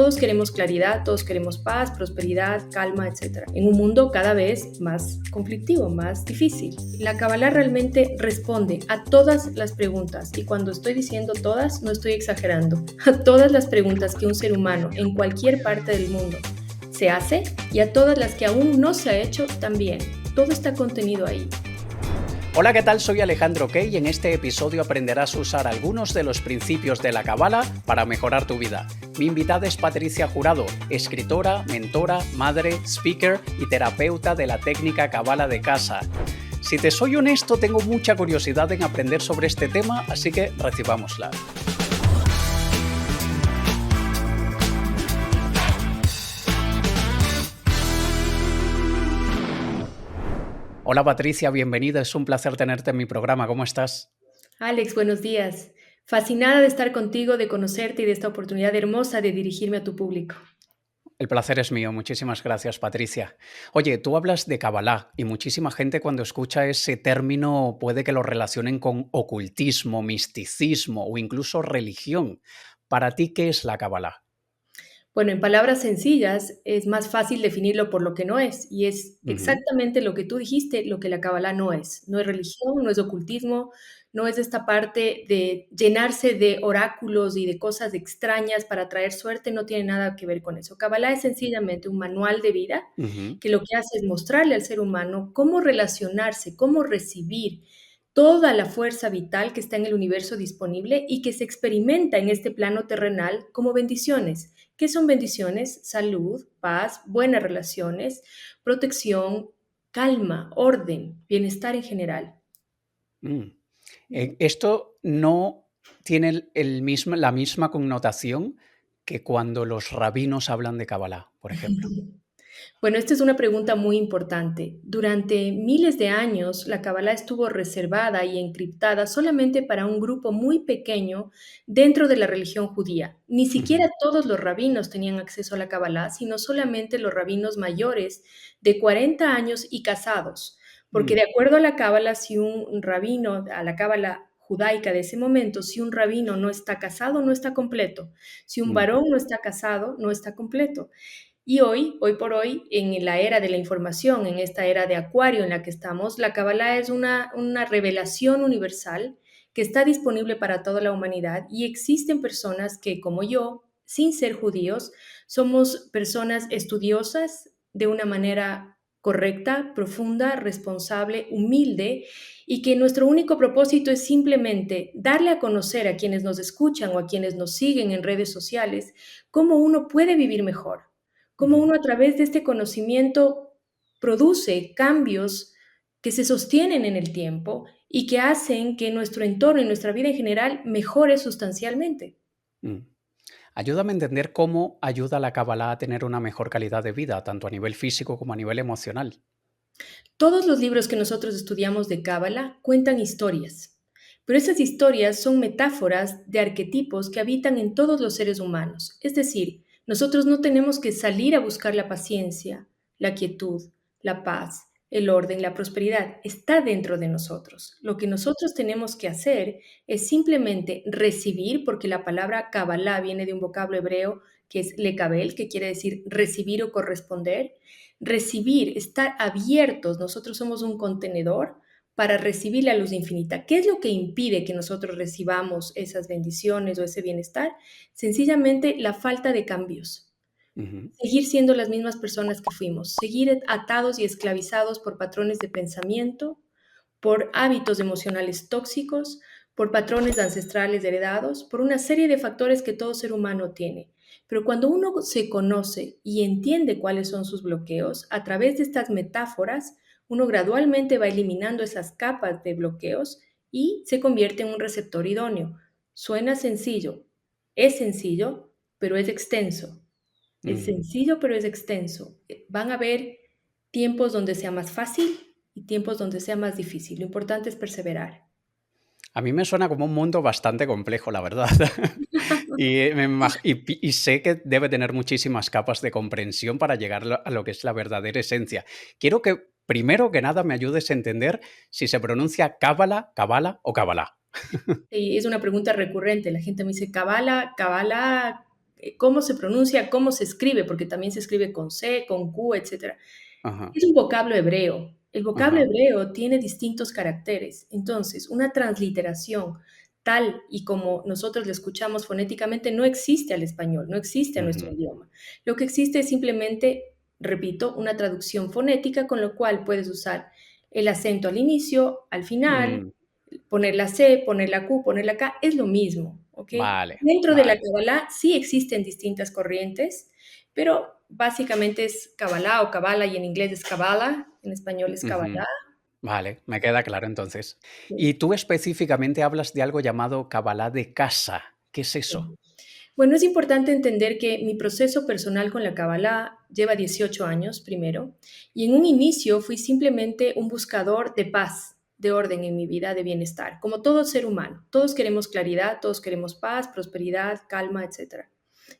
Todos queremos claridad, todos queremos paz, prosperidad, calma, etc. En un mundo cada vez más conflictivo, más difícil. La Kabbalah realmente responde a todas las preguntas, y cuando estoy diciendo todas, no estoy exagerando, a todas las preguntas que un ser humano en cualquier parte del mundo se hace, y a todas las que aún no se ha hecho también. Todo está contenido ahí. Hola, ¿qué tal? Soy Alejandro Key y en este episodio aprenderás a usar algunos de los principios de la Kabbalah para mejorar tu vida. Mi invitada es Patricia Jurado, escritora, mentora, madre, speaker y terapeuta de la técnica Kabbalah de casa. Si te soy honesto, tengo mucha curiosidad en aprender sobre este tema, así que recibámosla. Hola Patricia, bienvenida, es un placer tenerte en mi programa, ¿cómo estás? Alex, buenos días. Fascinada de estar contigo, de conocerte y de esta oportunidad hermosa de dirigirme a tu público. El placer es mío, muchísimas gracias Patricia. Oye, tú hablas de Kabbalah y muchísima gente cuando escucha ese término puede que lo relacionen con ocultismo, misticismo o incluso religión. Para ti, ¿qué es la Kabbalah? Bueno, en palabras sencillas, es más fácil definirlo por lo que no es, y es Ujú, exactamente lo que tú dijiste, lo que la Kabbalah no es. No es religión, no es ocultismo, no es esta parte de llenarse de oráculos y de cosas extrañas para traer suerte, no tiene nada que ver con eso. Kabbalah es sencillamente un manual de vida ujú, que lo que hace es mostrarle al ser humano cómo relacionarse, cómo recibir toda la fuerza vital que está en el universo disponible y que se experimenta en este plano terrenal como bendiciones. ¿Qué son bendiciones? Salud, paz, buenas relaciones, protección, calma, orden, bienestar en general. mm. Esto no tiene la misma connotación que cuando los rabinos hablan de Kabbalah, por ejemplo. Bueno, esta es una pregunta muy importante. Durante miles de años, la Kabbalah estuvo reservada y encriptada solamente para un grupo muy pequeño dentro de la religión judía. Ni Ujú, siquiera todos los rabinos tenían acceso a la Kabbalah, sino solamente los rabinos mayores de 40 años y casados. Porque mm, de acuerdo a la Kabbalah, si un rabino, a la Kabbalah judaica de ese momento, si un rabino no está casado, no está completo. Si un mm, varón no está casado, no está completo. Y hoy por hoy, en la era de la información, en esta era de Acuario en la que estamos, la Kabbalah es una revelación universal que está disponible para toda la humanidad, y existen personas que, como yo, sin ser judíos, somos personas estudiosas de una manera correcta, profunda, responsable, humilde, y que nuestro único propósito es simplemente darle a conocer a quienes nos escuchan o a quienes nos siguen en redes sociales cómo uno puede vivir mejor, cómo ujú. uno a través de este conocimiento produce cambios que se sostienen en el tiempo y que hacen que nuestro entorno y nuestra vida en general mejore sustancialmente. Mm. Ayúdame a entender cómo ayuda la Kabbalah a tener una mejor calidad de vida, tanto a nivel físico como a nivel emocional. Todos los libros que nosotros estudiamos de Cábala cuentan historias, pero esas historias son metáforas de arquetipos que habitan en todos los seres humanos. Es decir, nosotros no tenemos que salir a buscar la paciencia, la quietud, la paz, el orden, la prosperidad. Está dentro de nosotros. Lo que nosotros tenemos que hacer es simplemente recibir, porque la palabra Kabbalah viene de un vocablo hebreo que es lekabel, que quiere decir recibir o corresponder. Recibir, estar abiertos. Nosotros somos un contenedor para recibir la luz infinita. ¿Qué es lo que impide que nosotros recibamos esas bendiciones o ese bienestar? Sencillamente la falta de cambios. Ujú, Seguir siendo las mismas personas que fuimos, seguir atados y esclavizados por patrones de pensamiento, por hábitos emocionales tóxicos, por patrones ancestrales heredados, por una serie de factores que todo ser humano tiene. Pero cuando uno se conoce y entiende cuáles son sus bloqueos, a través de estas metáforas, uno gradualmente va eliminando esas capas de bloqueos y se convierte en un receptor idóneo. Suena sencillo, es sencillo, pero es extenso. Es mm. sencillo, pero es extenso. Van a haber tiempos donde sea más fácil y tiempos donde sea más difícil. Lo importante es perseverar. A mí me suena como un mundo bastante complejo, la verdad. Y sé que debe tener muchísimas capas de comprensión para llegar a lo que es la verdadera esencia. Quiero que, primero que nada, me ayudes a entender si se pronuncia Cábala, Kabbalah o Kabbalah. Y es una pregunta recurrente. La gente me dice, Kabbalah, Kabbalah, cómo se pronuncia, cómo se escribe, porque también se escribe con C, con Q, etcétera. Ajá, Es un vocablo hebreo. El vocablo ajá, hebreo tiene distintos caracteres. Entonces, una transliteración tal y como nosotros la escuchamos fonéticamente no existe al español, no existe a nuestro ujú, idioma. Lo que existe es simplemente, repito, una traducción fonética con lo cual puedes usar el acento al inicio, al final, mm, poner la C, poner la Q, poner la K, es lo mismo, ¿ok? vale, Dentro de la vale. Kabbalah sí existen distintas corrientes, pero básicamente es Kabbalah o Kabbalah y en inglés es Kabbalah, en español es Ujú. Kabbalah. Vale, me queda claro entonces. Sí, Y tú específicamente hablas de algo llamado Kabbalah de casa. ¿Qué es eso? sí. Bueno, es importante entender que mi proceso personal con la Kabbalah lleva 18 años primero, y en un inicio fui simplemente un buscador de paz, de orden en mi vida, de bienestar, como todo ser humano. Todos queremos claridad, todos queremos paz, prosperidad, calma, etcétera.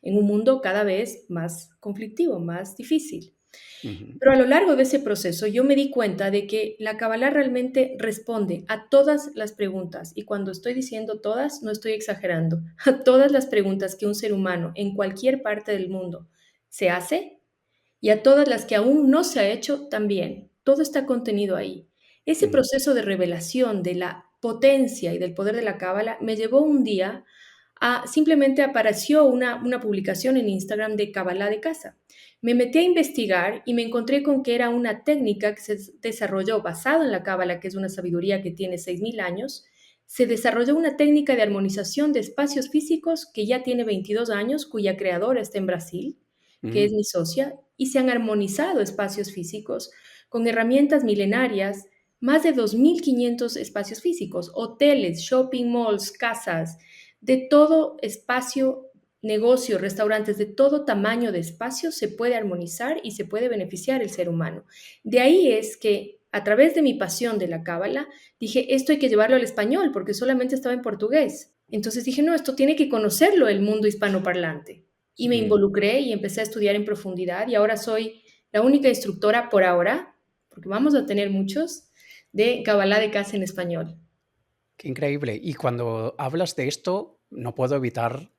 En un mundo cada vez más conflictivo, más difícil. Ujú, Pero a lo largo de ese proceso yo me di cuenta de que la Kabbalah realmente responde a todas las preguntas, y cuando estoy diciendo todas, no estoy exagerando, a todas las preguntas que un ser humano en cualquier parte del mundo se hace y a todas las que aún no se ha hecho también. Todo está contenido ahí. Ese ujú, proceso de revelación de la potencia y del poder de la Cábala me llevó un día a simplemente apareció una publicación en Instagram de Cábala de casa. Me metí a investigar y me encontré con que era una técnica que se desarrolló basado en la Cábala, que es una sabiduría que tiene 6.000 años. Se desarrolló una técnica de armonización de espacios físicos que ya tiene 22 años, cuya creadora está en Brasil, que es mm. mi socia, y se han armonizado espacios físicos con herramientas milenarias, más de 2.500 espacios físicos, hoteles, shopping malls, casas, de todo espacio, negocio, restaurantes, de todo tamaño de espacio se puede armonizar y se puede beneficiar el ser humano. De ahí es que a través de mi pasión de la cábala, dije, esto hay que llevarlo al español porque solamente estaba en portugués. Entonces dije, no, esto tiene que conocerlo el mundo hispanoparlante. Y me Mm. involucré y empecé a estudiar en profundidad y ahora soy la única instructora por ahora, porque vamos a tener muchos, de Kabbalah de casa en español. Qué increíble. Y cuando hablas de esto, no puedo evitar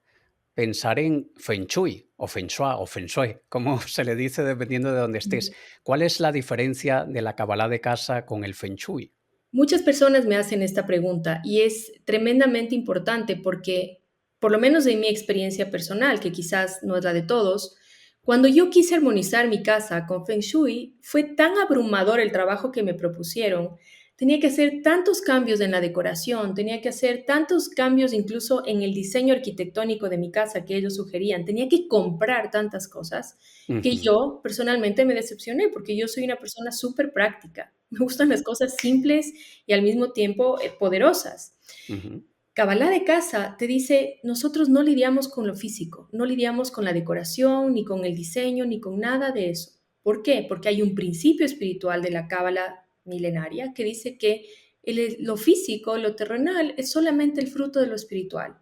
pensar en Feng Shui o Feng Shui o Feng Shui, como se le dice dependiendo de dónde estés. ¿Cuál es la diferencia de la Kabbalah de casa con el Feng Shui? Muchas personas me hacen esta pregunta y es tremendamente importante porque, por lo menos en mi experiencia personal, que quizás no es la de todos, cuando yo quise armonizar mi casa con Feng Shui, fue tan abrumador el trabajo que me propusieron. Tenía que hacer tantos cambios en la decoración, tenía que hacer tantos cambios incluso en el diseño arquitectónico de mi casa que ellos sugerían, tenía que comprar tantas cosas que Ujú, yo personalmente me decepcioné porque yo soy una persona súper práctica. Me gustan las cosas simples y al mismo tiempo poderosas. ujú, Kabbalah de casa te dice, nosotros no lidiamos con lo físico, no lidiamos con la decoración, ni con el diseño, ni con nada de eso. ¿Por qué? Porque hay un principio espiritual de la Cábala milenaria que dice que lo físico, lo terrenal, es solamente el fruto de lo espiritual.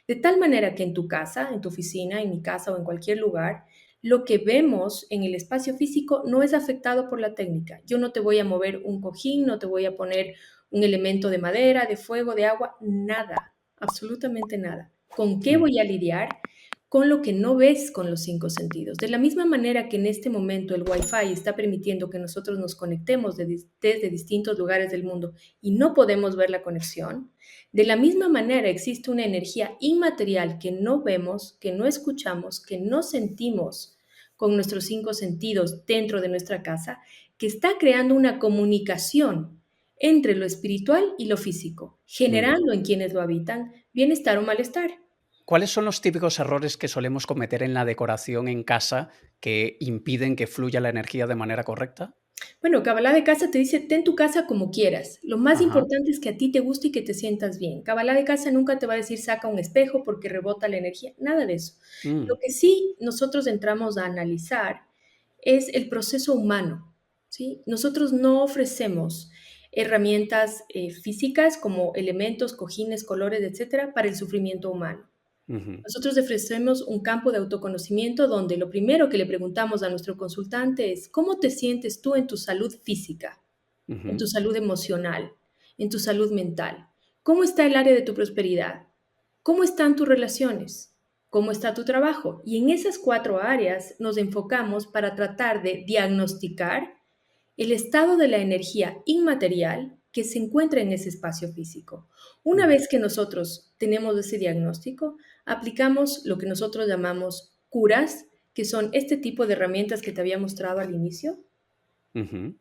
De tal manera que en tu casa, en tu oficina, en mi casa o en cualquier lugar, lo que vemos en el espacio físico no es afectado por la técnica. Yo no te voy a mover un cojín, no te voy a poner un elemento de madera, de fuego, de agua, nada, absolutamente nada. ¿Con qué mm, voy a lidiar? Con lo que no ves con los cinco sentidos. De la misma manera que en este momento el Wi-Fi está permitiendo que nosotros nos conectemos desde distintos lugares del mundo y no podemos ver la conexión, de la misma manera existe una energía inmaterial que no vemos, que no escuchamos, que no sentimos con nuestros cinco sentidos dentro de nuestra casa, que está creando una comunicación entre lo espiritual y lo físico, mm. generando en quienes lo habitan bienestar o malestar. ¿Cuáles son los típicos errores que solemos cometer en la decoración en casa que impiden que fluya la energía de manera correcta? Bueno, Kabbalah de casa te dice, ten tu casa como quieras. Lo más Ajá. importante es que a ti te guste y que te sientas bien. Kabbalah de casa nunca te va a decir, saca un espejo porque rebota la energía, nada de eso. Lo Mm, que sí nosotros entramos a analizar es el proceso humano, ¿sí? Nosotros no ofrecemos herramientas físicas como elementos, cojines, colores, etcétera, para el sufrimiento humano. ujú, Nosotros ofrecemos un campo de autoconocimiento donde lo primero que le preguntamos a nuestro consultante es, ¿cómo te sientes tú en tu salud física, en ujú, tu salud emocional, en tu salud mental? ¿Cómo está el área de tu prosperidad? ¿Cómo están tus relaciones? ¿Cómo está tu trabajo? Y en esas 4 áreas nos enfocamos para tratar de diagnosticar el estado de la energía inmaterial que se encuentra en ese espacio físico. Una Mm, vez que nosotros tenemos ese diagnóstico, aplicamos lo que nosotros llamamos curas, que son este tipo de herramientas que te había mostrado al inicio, ujú,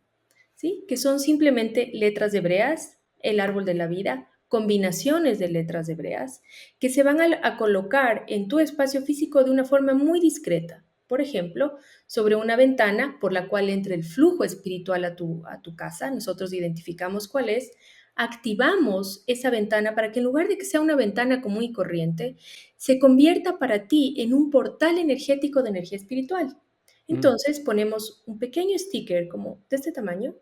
¿sí? Que son simplemente letras hebreas, el árbol de la vida, combinaciones de letras hebreas, que se van a colocar en tu espacio físico de una forma muy discreta. Por ejemplo, sobre una ventana por la cual entre el flujo espiritual a tu casa, nosotros identificamos cuál es, activamos esa ventana para que en lugar de que sea una ventana común y corriente, se convierta para ti en un portal energético de energía espiritual. mm. Entonces ponemos un pequeño sticker como de este tamaño,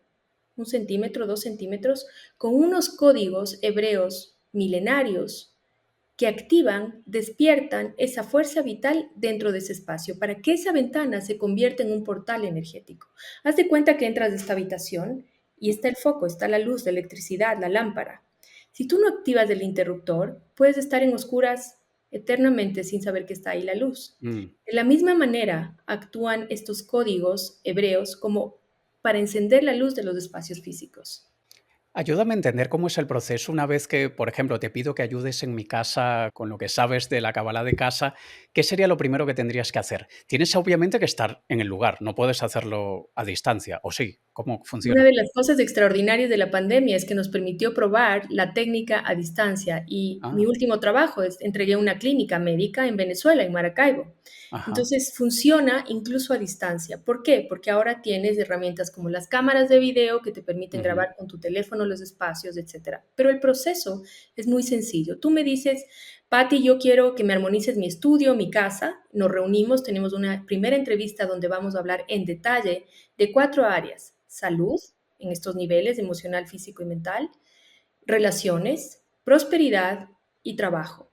1 centímetro, 2 centímetros, con unos códigos hebreos milenarios que activan, despiertan esa fuerza vital dentro de ese espacio para que esa ventana se convierta en un portal energético. Haz de cuenta que entras de esta habitación y está el foco, está la luz, la electricidad, la lámpara. Si tú no activas el interruptor, puedes estar en oscuras eternamente sin saber que está ahí la luz. Mm. De la misma manera actúan estos códigos hebreos como para encender la luz de los espacios físicos. Ayúdame a entender cómo es el proceso una vez que, por ejemplo, te pido que ayudes en mi casa con lo que sabes de la cábala de casa. ¿Qué sería lo primero que tendrías que hacer? Tienes obviamente que estar en el lugar, no puedes hacerlo a distancia, ¿o sí? ¿Cómo Una funciona? de las cosas extraordinarias de la pandemia es que nos permitió probar la técnica a distancia y mi Ah, último trabajo es entregué una clínica médica en Venezuela, en Maracaibo. ajá. Entonces funciona incluso a distancia. ¿Por qué? Porque ahora tienes herramientas como las cámaras de video que te permiten Ujú, grabar con tu teléfono los espacios, etcétera. Pero el proceso es muy sencillo. Tú me dices, Patti, yo quiero que me armonices mi estudio, mi casa. Nos reunimos, tenemos una primera entrevista donde vamos a hablar en detalle de 4 áreas: salud, en estos niveles emocional, físico y mental, relaciones, prosperidad y trabajo.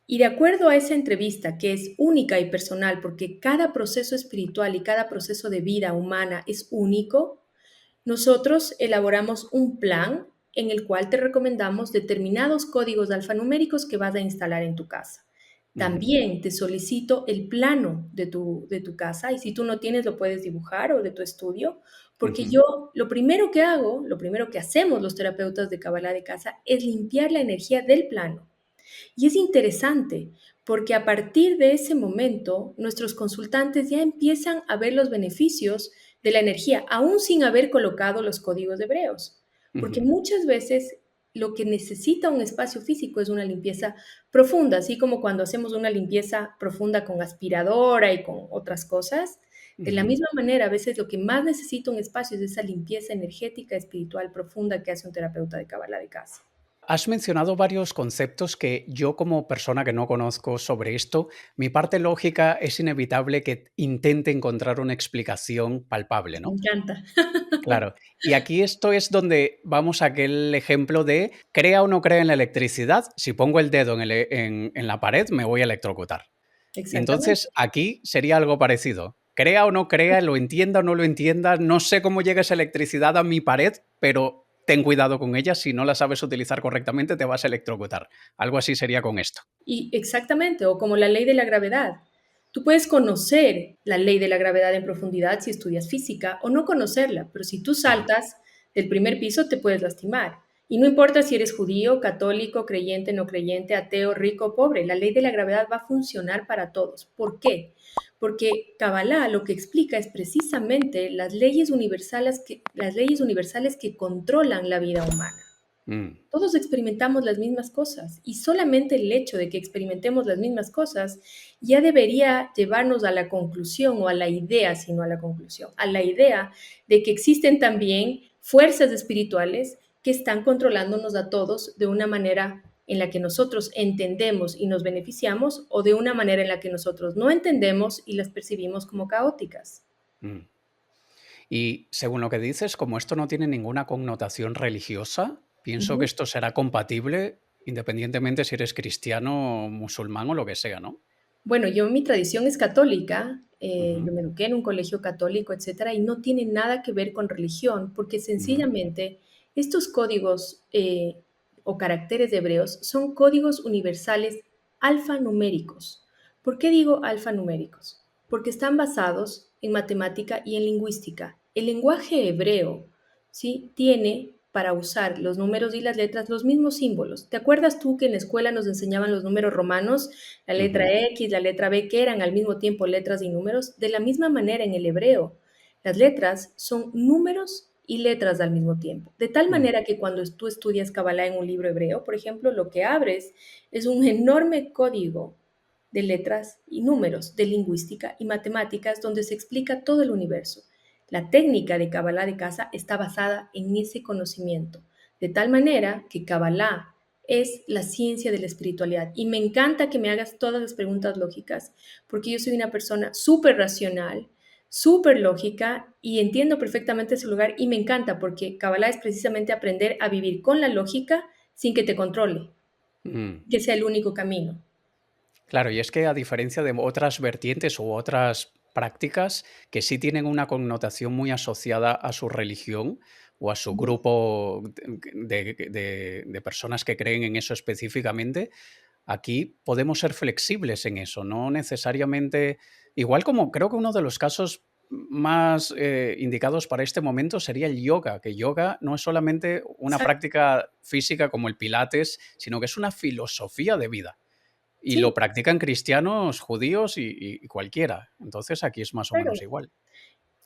Y de acuerdo a esa entrevista, que es única y personal, porque cada proceso espiritual y cada proceso de vida humana es único, nosotros elaboramos un plan en el cual te recomendamos determinados códigos alfanuméricos que vas a instalar en tu casa. ujú, También te solicito el plano de tu casa, y si tú no tienes lo puedes dibujar, o de tu estudio, porque ujú, yo lo primero que hago, lo primero que hacemos los terapeutas de Kabbalah de casa es limpiar la energía del plano. Y es interesante porque a partir de ese momento nuestros consultantes ya empiezan a ver los beneficios de la energía, aún sin haber colocado los códigos hebreos. Porque ujú, muchas veces lo que necesita un espacio físico es una limpieza profunda, así como cuando hacemos una limpieza profunda con aspiradora y con otras cosas. De la ujú. misma manera, a veces lo que más necesita un espacio es esa limpieza energética, espiritual profunda que hace un terapeuta de Kabbalah de casa. Has mencionado varios conceptos que yo como persona que no conozco sobre esto, mi parte lógica es inevitable que intente encontrar una explicación palpable, Me ¿no? encanta. Claro. Y aquí esto es donde vamos a aquel ejemplo de crea o no crea en la electricidad, si pongo el dedo en la pared me voy a electrocutar. Y Exactamente. entonces aquí sería algo parecido. Crea o no crea, lo entienda o no lo entienda, no sé cómo llega esa electricidad a mi pared, pero ten cuidado con ella, si no la sabes utilizar correctamente te vas a electrocutar. Algo así sería con esto. Y exactamente, o como la ley de la gravedad. Tú puedes conocer la ley de la gravedad en profundidad si estudias física o no conocerla, pero si tú Ajá. saltas del primer piso te puedes lastimar. Y no importa si eres judío, católico, creyente, no creyente, ateo, rico o pobre, la ley de la gravedad va a funcionar para todos. ¿Por qué? Porque Kabbalah lo que explica es precisamente las leyes universales que controlan la vida humana. Mm, Todos experimentamos las mismas cosas, y solamente el hecho de que experimentemos las mismas cosas ya debería llevarnos a la conclusión, o a la idea, sino a la conclusión, a la idea de que existen también fuerzas espirituales que están controlándonos a todos de una manera en la que nosotros entendemos y nos beneficiamos, o de una manera en la que nosotros no entendemos y las percibimos como caóticas. mm. Y según lo que dices, como esto no tiene ninguna connotación religiosa, pienso que Ujú. esto será compatible independientemente si eres cristiano, musulmán o lo que sea, ¿no? Bueno, mi tradición es católica, Ujú, yo me eduqué en un colegio católico, etcétera, y no tiene nada que ver con religión, porque ujú, sencillamente estos códigos o caracteres hebreos son códigos universales alfanuméricos. ¿Por qué digo alfanuméricos? Porque están basados en matemática y en lingüística. El lenguaje hebreo, ¿sí? Tiene para usar los números y las letras los mismos símbolos. ¿Te acuerdas tú que en la escuela nos enseñaban los números romanos, la letra Ujú, X, la letra B, que eran al mismo tiempo letras y números? De la misma manera en el hebreo, las letras son números y letras al mismo tiempo. De tal mm, manera que cuando tú estudias Kabbalah en un libro hebreo, por ejemplo, lo que abres es un enorme código de letras y números, de lingüística y matemáticas, donde se explica todo el universo. La técnica de Kabbalah de casa está basada en ese conocimiento, de tal manera que Kabbalah es la ciencia de la espiritualidad. Y me encanta que me hagas todas las preguntas lógicas, porque yo soy una persona súper racional, súper lógica y entiendo perfectamente su lugar y me encanta porque Kabbalah es precisamente aprender a vivir con la lógica sin que te controle, mm. que sea el único camino. Claro, y es que a diferencia de otras vertientes u otras prácticas que sí tienen una connotación muy asociada a su religión o a su grupo de personas que creen en eso específicamente, aquí podemos ser flexibles en eso, no necesariamente, igual como creo que uno de los casos más indicados para este momento sería el yoga, que yoga no es solamente una Exacto. práctica física como el pilates, sino que es una filosofía de vida. Y lo Sí, practican cristianos, judíos y cualquiera. Entonces aquí es más o menos claro. igual.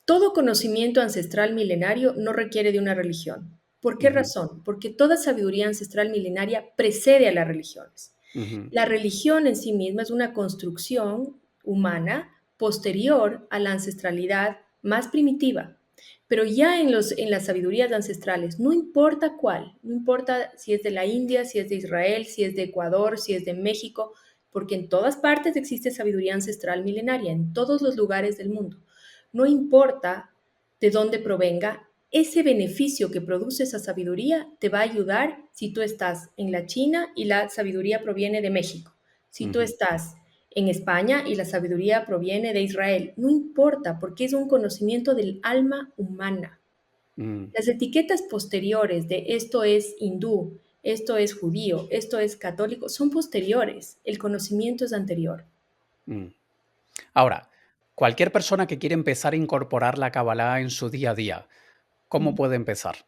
Todo conocimiento ancestral milenario no requiere de una religión. ¿Por qué Ujú, razón? Porque toda sabiduría ancestral milenaria precede a las religiones. ujú, La religión en sí misma es una construcción humana posterior a la ancestralidad más primitiva. Pero ya en las sabidurías ancestrales, no importa cuál, no importa si es de la India, si es de Israel, si es de Ecuador, si es de México, porque en todas partes existe sabiduría ancestral milenaria, en todos los lugares del mundo. No importa de dónde provenga, ese beneficio que produce esa sabiduría te va a ayudar si tú estás en la China y la sabiduría proviene de México, si tú ujú, estás en España y la sabiduría proviene de Israel. No importa, porque es un conocimiento del alma humana. mm, Las etiquetas posteriores de esto es hindú, esto es judío, esto es católico, son posteriores. El conocimiento es anterior. mm. Ahora, cualquier persona que quiere empezar a incorporar la Kabbalah en su día a día, ¿cómo puede empezar?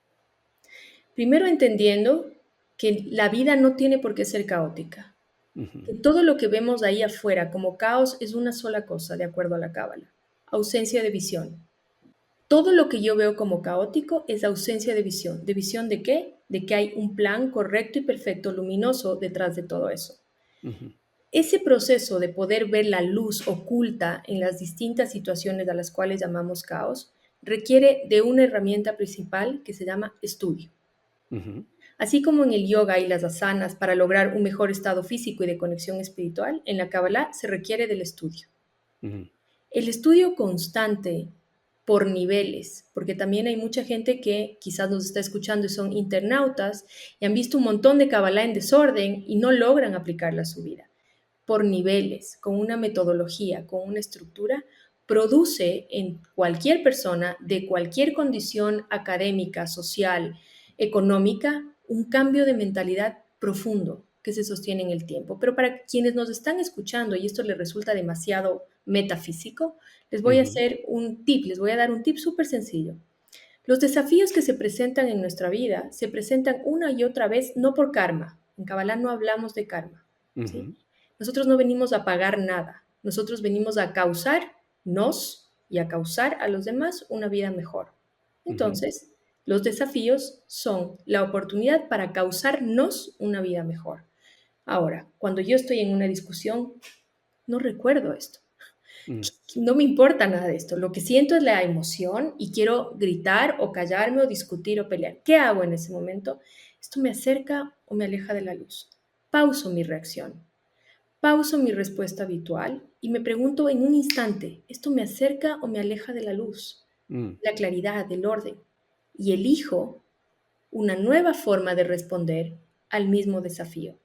Primero entendiendo que la vida no tiene por qué ser caótica, Ujú, que todo lo que vemos ahí afuera como caos es una sola cosa, de acuerdo a la Cábala, ausencia de visión. Todo lo que yo veo como caótico es ausencia de visión. ¿De visión de qué? De que hay un plan correcto y perfecto, luminoso detrás de todo eso. ujú, Ese proceso de poder ver la luz oculta en las distintas situaciones a las cuales llamamos caos requiere de una herramienta principal que se llama estudio. ujú, Así como en el yoga y las asanas para lograr un mejor estado físico y de conexión espiritual, en la Kabbalah se requiere del estudio. ujú, El estudio constante por niveles, porque también hay mucha gente que quizás nos está escuchando y son internautas y han visto un montón de Kabbalah en desorden y no logran aplicarla a su vida. Por niveles, con una metodología, con una estructura, produce en cualquier persona de cualquier condición académica, social, económica, un cambio de mentalidad profundo que se sostiene en el tiempo. Pero para quienes nos están escuchando y esto les resulta demasiado metafísico, les voy a ujú, hacer un tip, les voy a dar un tip súper sencillo. Los desafíos que se presentan en nuestra vida se presentan una y otra vez no por karma. En Kabbalah no hablamos de karma, ¿sí? ujú, Nosotros no venimos a pagar nada. Nosotros venimos a causarnos y a causar a los demás una vida mejor. ujú, Entonces, los desafíos son la oportunidad para causarnos una vida mejor. Ahora, cuando yo estoy en una discusión, no recuerdo esto. mm, No me importa nada de esto. Lo que siento es la emoción y quiero gritar o callarme o discutir o pelear. ¿Qué hago en ese momento? ¿Esto me acerca o me aleja de la luz? Pauso mi reacción. Pauso mi respuesta habitual y me pregunto en un instante, ¿esto me acerca o me aleja de la luz, mm, la claridad, del orden? Y elijo una nueva forma de responder al mismo desafío.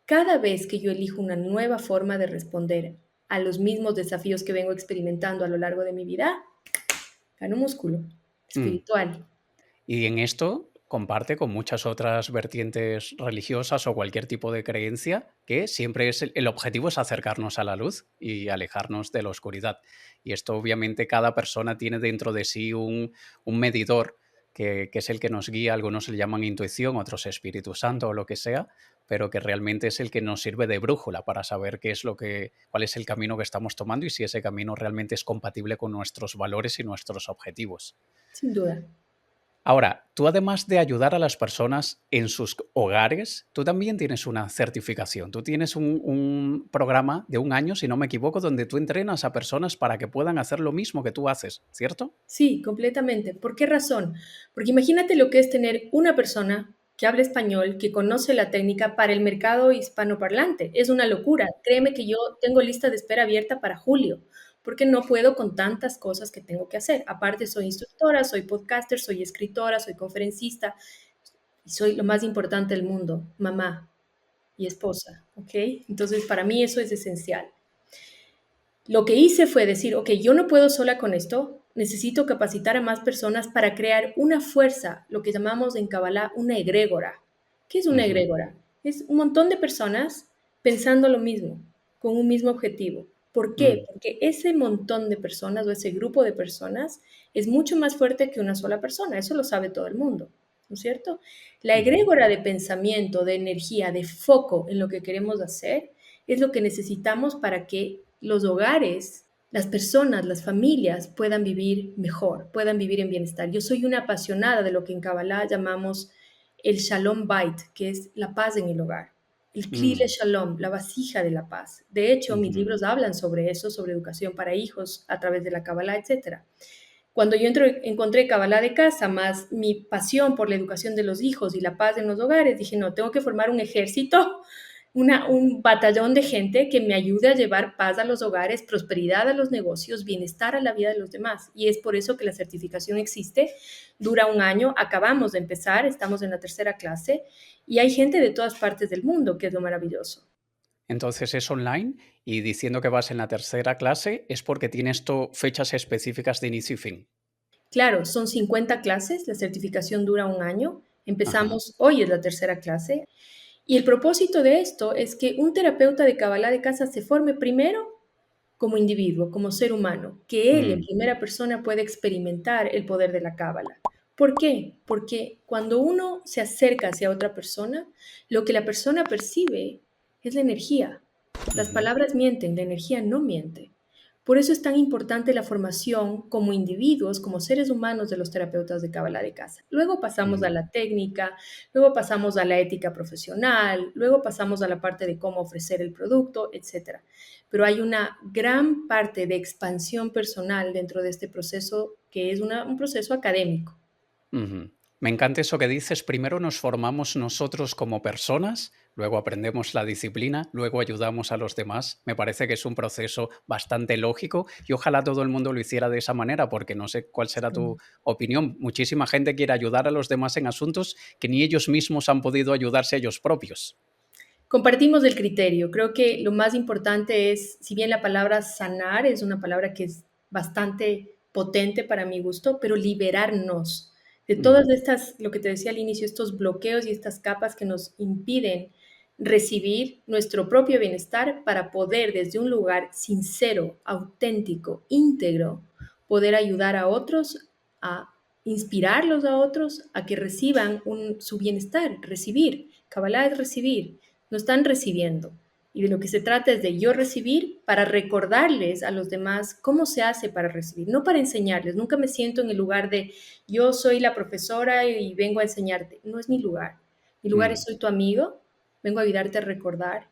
Cada vez que yo elijo una nueva forma de responder a los mismos desafíos que vengo experimentando a lo largo de mi vida, gano músculo mm. espiritual. Y en esto comparte con muchas otras vertientes religiosas o cualquier tipo de creencia que siempre es el objetivo es acercarnos a la luz y alejarnos de la oscuridad. Y esto obviamente cada persona tiene dentro de sí un medidor que es el que nos guía, algunos le llaman intuición, otros Espíritu Santo o lo que sea, pero que realmente es el que nos sirve de brújula para saber cuál es el camino que estamos tomando y si ese camino realmente es compatible con nuestros valores y nuestros objetivos. Sin duda. Ahora, tú además de ayudar a las personas en sus hogares, tú también tienes una certificación. Tú tienes un programa de 1 año, si no me equivoco, donde tú entrenas a personas para que puedan hacer lo mismo que tú haces, ¿cierto? Sí, completamente. ¿Por qué razón? Porque imagínate lo que es tener una persona que habla español, que conoce la técnica para el mercado hispanoparlante. Es una locura. Créeme que yo tengo lista de espera abierta para julio, porque no puedo con tantas cosas que tengo que hacer. Aparte, soy instructora, soy podcaster, soy escritora, soy conferencista y soy lo más importante del mundo, mamá y esposa, ¿ok? Entonces, para mí eso es esencial. Lo que hice fue decir, ok, yo no puedo sola con esto, necesito capacitar a más personas para crear una fuerza, lo que llamamos en Kabbalah una egrégora. ¿Qué es una Ujú, egrégora? Es un montón de personas pensando lo mismo, con un mismo objetivo. ¿Por qué? mm, Porque ese montón de personas o ese grupo de personas es mucho más fuerte que una sola persona, eso lo sabe todo el mundo, ¿no es cierto? La ujú, egrégora de pensamiento, de energía, de foco en lo que queremos hacer es lo que necesitamos para que los hogares, las personas, las familias puedan vivir mejor, puedan vivir en bienestar. Yo soy una apasionada de lo que en Kabbalah llamamos el Shalom Bait, que es la paz en el hogar. El Klile mm, Shalom, la vasija de la paz. De hecho, mis ujú, libros hablan sobre eso, sobre educación para hijos a través de la Kabbalah, etc. Cuando yo encontré Kabbalah de casa, más mi pasión por la educación de los hijos y la paz en los hogares, dije, no, tengo que formar un ejército, un batallón de gente que me ayude a llevar paz a los hogares, prosperidad a los negocios, bienestar a la vida de los demás. Y es por eso que la certificación existe, dura 1 año, acabamos de empezar, estamos en la 3.ª clase y hay gente de todas partes del mundo, que es lo maravilloso. Entonces es online y diciendo que vas en la 3.ª clase es porque tienes fechas específicas de inicio y fin. Claro, son 50 clases, la certificación dura 1 año, Ajá. empezamos, hoy es la 3.ª clase. Y el propósito de esto es que un terapeuta de Kabbalah de casa se forme primero como individuo, como ser humano, que él en Mm, primera persona puede experimentar el poder de la Cábala. ¿Por qué? Porque cuando uno se acerca hacia otra persona, lo que la persona percibe es la energía. Las ujú, palabras mienten, la energía no miente. Por eso es tan importante la formación como individuos, como seres humanos de los terapeutas de Cábala de casa. Luego pasamos a mm. la técnica, luego pasamos a la ética profesional, luego pasamos a la parte de cómo ofrecer el producto, etcétera. Pero hay una gran parte de expansión personal dentro de este proceso que es un proceso académico. Ujú. Me encanta eso que dices. Primero nos formamos nosotros como personas, luego aprendemos la disciplina, luego ayudamos a los demás. Me parece que es un proceso bastante lógico y ojalá todo el mundo lo hiciera de esa manera, porque no sé cuál será tu Sí. opinión. Muchísima gente quiere ayudar a los demás en asuntos que ni ellos mismos han podido ayudarse a ellos propios. Compartimos el criterio. Creo que lo más importante es, si bien la palabra sanar es una palabra que es bastante potente para mi gusto, pero liberarnos de todas Ujú, estas, lo que te decía al inicio, estos bloqueos y estas capas que nos impiden recibir nuestro propio bienestar para poder desde un lugar sincero, auténtico, íntegro, poder ayudar a otros, a inspirarlos a otros a que reciban su bienestar, recibir. Kabbalah es recibir, no están recibiendo. Y de lo que se trata es de yo recibir para recordarles a los demás cómo se hace para recibir, no para enseñarles. Nunca me siento en el lugar de yo soy la profesora y vengo a enseñarte. No es mi lugar. Mi lugar es mm. soy tu amigo, vengo a ayudarte a recordar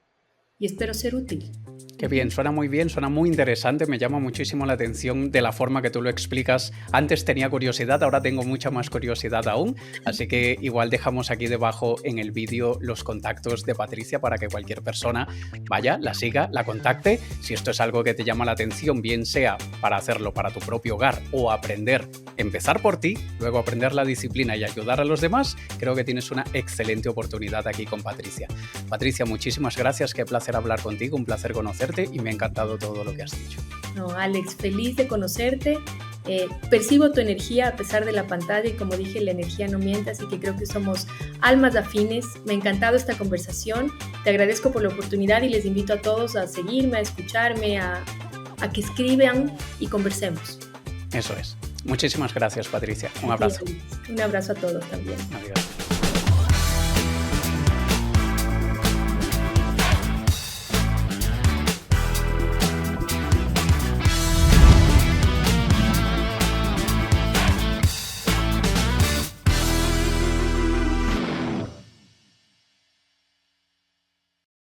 y espero ser útil. Qué bien, suena muy bien, suena muy interesante, me llama muchísimo la atención de la forma que tú lo explicas. Antes tenía curiosidad, ahora tengo mucha más curiosidad aún, así que igual dejamos aquí debajo en el vídeo los contactos de Patricia para que cualquier persona vaya, la siga, la contacte. Si esto es algo que te llama la atención, bien sea para hacerlo para tu propio hogar o aprender, empezar por ti, luego aprender la disciplina y ayudar a los demás, creo que tienes una excelente oportunidad aquí con Patricia. Patricia, muchísimas gracias, qué placer hablar contigo, un placer conocerte y me ha encantado todo lo que has dicho. No, Alex, feliz de conocerte Percibo tu energía a pesar de la pantalla y como dije, la energía no miente, así que creo que somos almas afines. Me ha encantado esta conversación, te agradezco por la oportunidad y les invito a todos a seguirme, a escucharme, a que escriban y conversemos. Eso es. Muchísimas gracias, Patricia. Un abrazo. Un abrazo a todos también. Adiós.